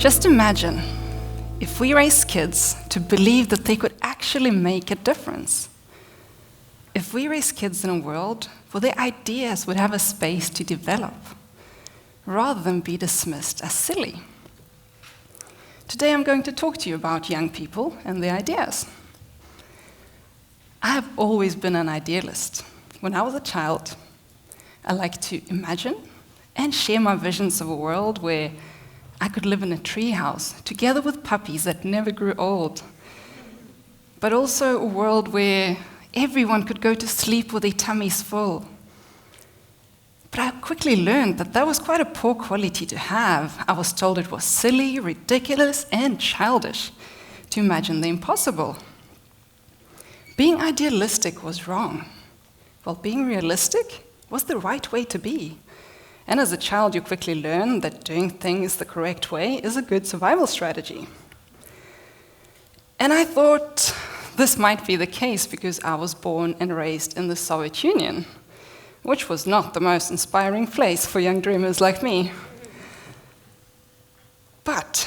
Just imagine if we raise kids to believe that they could actually make a difference. If we raise kids in a world where their ideas would have a space to develop, rather than be dismissed as silly. Today I'm going to talk to you about young people and their ideas. I have always been an idealist. When I was a child, I liked to imagine and share my visions of a world where I could live in a treehouse together with puppies that never grew old, but also a world where everyone could go to sleep with their tummies full. But I quickly learned that that was quite a poor quality to have. I was told it was silly, ridiculous, and childish to imagine the impossible. Being idealistic was wrong, while being realistic was the right way to be. And as a child, you quickly learn that doing things the correct way is a good survival strategy. And I thought this might be the case because I was born and raised in the Soviet Union, which was not the most inspiring place for young dreamers like me. But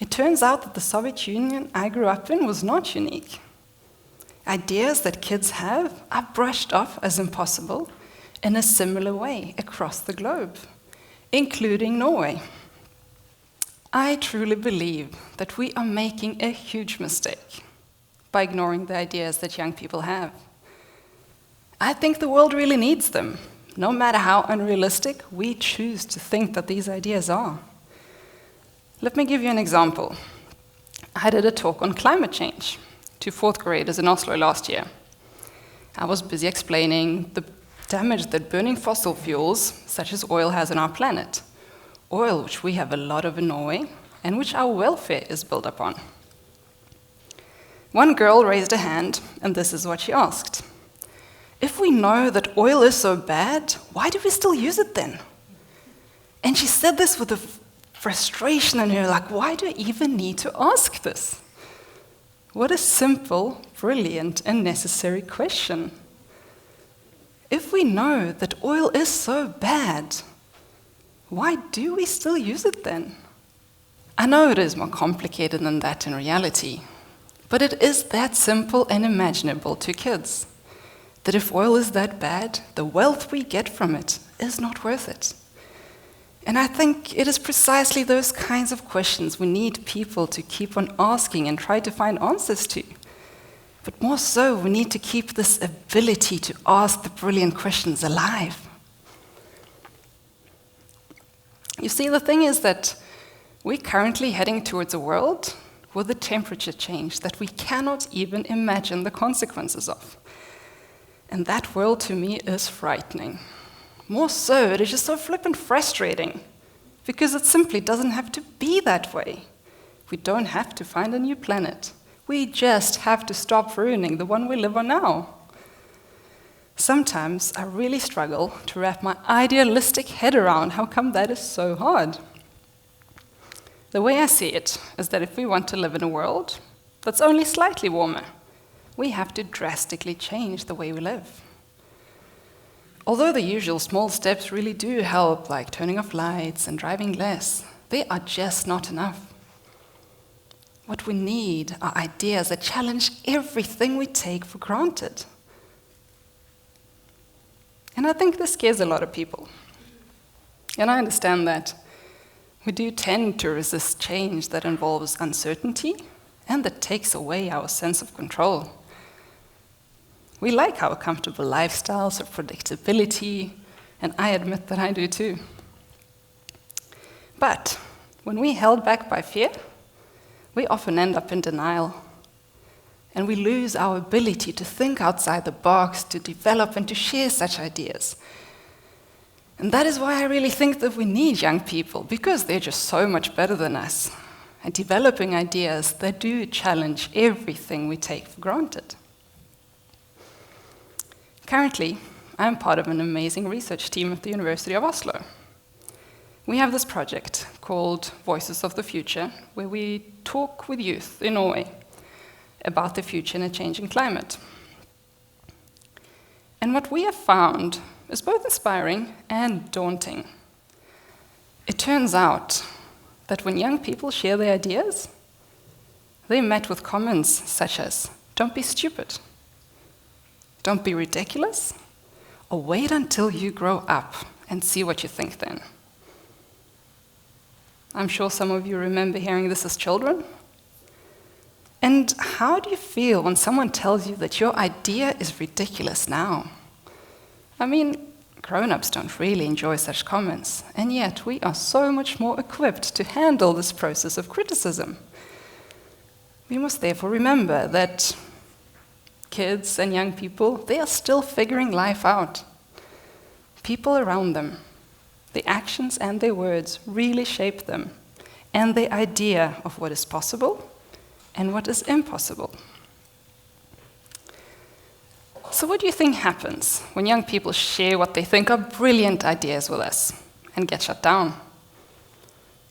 it turns out that the Soviet Union I grew up in was not unique. Ideas that kids have are brushed off as impossible in a similar way across the globe, including Norway. I truly believe that we are making a huge mistake by ignoring the ideas that young people have. I think the world really needs them, no matter how unrealistic we choose to think that these ideas are. Let me give you an example. I did a talk on climate change to fourth graders in Oslo last year. I was busy explaining the damage that burning fossil fuels, such as oil, has on our planet. Oil, which we have a lot of in Norway, and which our welfare is built upon. One girl raised a hand, and this is what she asked. If we know that oil is so bad, why do we still use it then? And she said this with a frustration in her, like, why do I even need to ask this? What a simple, brilliant, and necessary question. If we know that oil is so bad, why do we still use it then? I know it is more complicated than that in reality, but it is that simple and imaginable to kids. That if oil is that bad, the wealth we get from it is not worth it. And I think it is precisely those kinds of questions we need people to keep on asking and try to find answers to. But more so, we need to keep this ability to ask the brilliant questions alive. You see, the thing is that we're currently heading towards a world with a temperature change that we cannot even imagine the consequences of. And that world, to me, is frightening. More so, it is just so flippin' frustrating, because it simply doesn't have to be that way. We don't have to find a new planet. We just have to stop ruining the one we live on now. Sometimes I really struggle to wrap my idealistic head around how come that is so hard. The way I see it is that if we want to live in a world that's only slightly warmer, we have to drastically change the way we live. Although the usual small steps really do help, like turning off lights and driving less, they are just not enough. What we need are ideas that challenge everything we take for granted. And I think this scares a lot of people. And I understand that we do tend to resist change that involves uncertainty and that takes away our sense of control. We like our comfortable lifestyles of predictability, and I admit that I do too. But when we're held back by fear, we often end up in denial, and we lose our ability to think outside the box, to develop and to share such ideas. And that is why I really think that we need young people, because they're just so much better than us at developing ideas that do challenge everything we take for granted. Currently, I'm part of an amazing research team at the University of Oslo. We have this project called Voices of the Future, where we talk with youth in Norway about the future in a changing climate. And what we have found is both inspiring and daunting. It turns out that when young people share their ideas, they're met with comments such as, "Don't be stupid," "Don't be ridiculous," or "Wait until you grow up and see what you think then." I'm sure some of you remember hearing this as children. And how do you feel when someone tells you that your idea is ridiculous now? I mean, grown-ups don't really enjoy such comments, and yet we are so much more equipped to handle this process of criticism. We must therefore remember that kids and young people, they are still figuring life out. People around them, their actions and their words really shape them, and their idea of what is possible and what is impossible. So what do you think happens when young people share what they think are brilliant ideas with us and get shut down?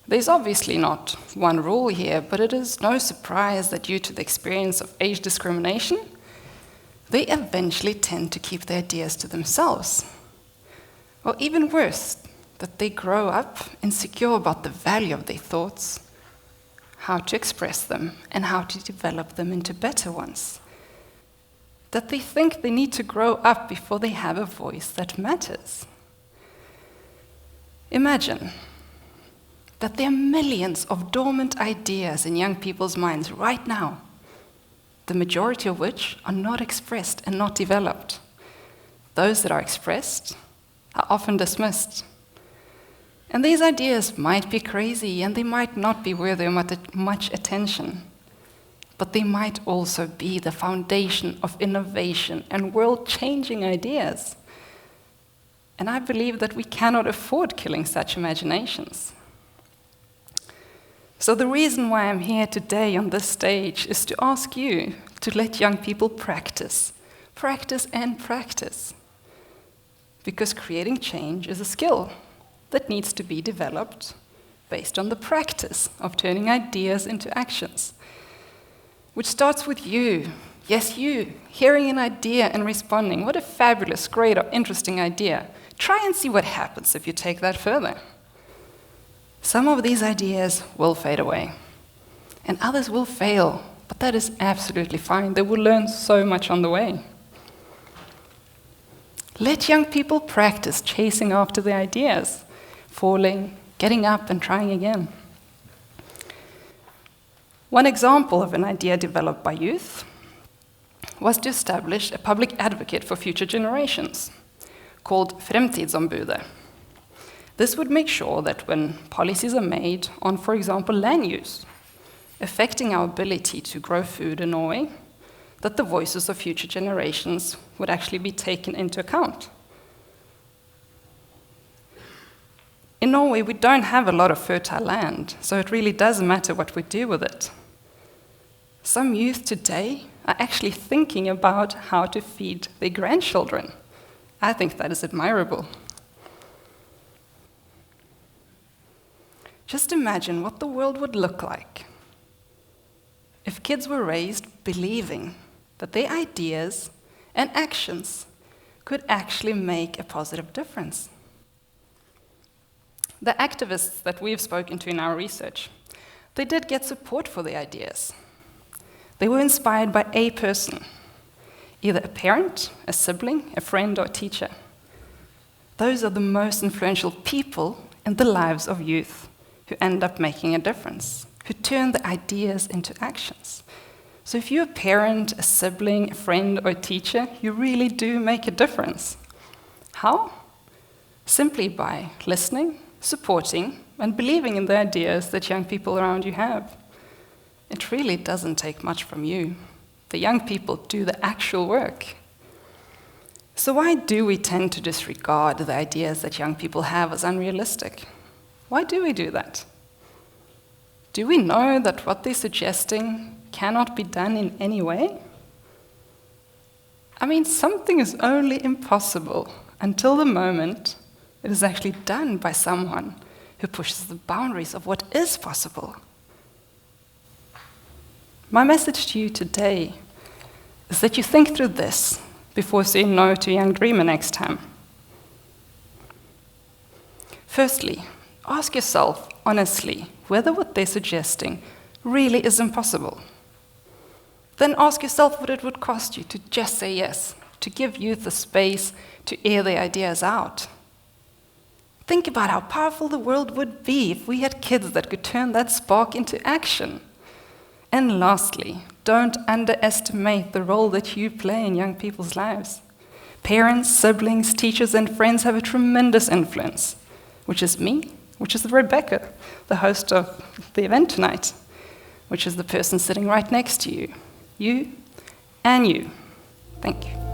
There's obviously not one rule here, but it is no surprise that due to the experience of age discrimination, they eventually tend to keep their ideas to themselves. Or even worse, that they grow up insecure about the value of their thoughts, how to express them, and how to develop them into better ones. That they think they need to grow up before they have a voice that matters. Imagine that there are millions of dormant ideas in young people's minds right now, the majority of which are not expressed and not developed. Those that are expressed are often dismissed. And these ideas might be crazy and they might not be worthy of much attention, but they might also be the foundation of innovation and world-changing ideas. And I believe that we cannot afford killing such imaginations. So the reason why I'm here today on this stage is to ask you to let young people practice. Practice and practice. Because creating change is a skill that needs to be developed based on the practice of turning ideas into actions, which starts with you. Yes, you, hearing an idea and responding. What a fabulous, great, or interesting idea. Try and see what happens if you take that further. Some of these ideas will fade away, and others will fail, but that is absolutely fine. They will learn so much on the way. Let young people practice chasing after their ideas, falling, getting up, and trying again. One example of an idea developed by youth was to establish a public advocate for future generations, called Fremtidsombudet. This would make sure that when policies are made on, for example, land use, affecting our ability to grow food in Norway, that the voices of future generations would actually be taken into account. In Norway, we don't have a lot of fertile land, so it really does matter what we do with it. Some youth today are actually thinking about how to feed their grandchildren. I think that is admirable. Just imagine what the world would look like if kids were raised believing that their ideas and actions could actually make a positive difference. The activists that we've spoken to in our research, they did get support for their ideas. They were inspired by a person, either a parent, a sibling, a friend, or a teacher. Those are the most influential people in the lives of youth who end up making a difference, who turn the ideas into actions. So if you're a parent, a sibling, a friend, or a teacher, you really do make a difference. How? Simply by listening, supporting, and believing in the ideas that young people around you have. It really doesn't take much from you. The young people do the actual work. So why do we tend to disregard the ideas that young people have as unrealistic? Why do we do that? Do we know that what they're suggesting cannot be done in any way? I mean, something is only impossible until the moment it is actually done by someone who pushes the boundaries of what is possible. My message to you today is that you think through this before saying no to Young Dreamer next time. Firstly, ask yourself honestly whether what they're suggesting really is impossible. Then ask yourself what it would cost you to just say yes, to give youth the space to air their ideas out. Think about how powerful the world would be if we had kids that could turn that spark into action. And lastly, don't underestimate the role that you play in young people's lives. Parents, siblings, teachers, and friends have a tremendous influence, which is me, which is Rebecca, the host of the event tonight, which is the person sitting right next to you. You and you. Thank you.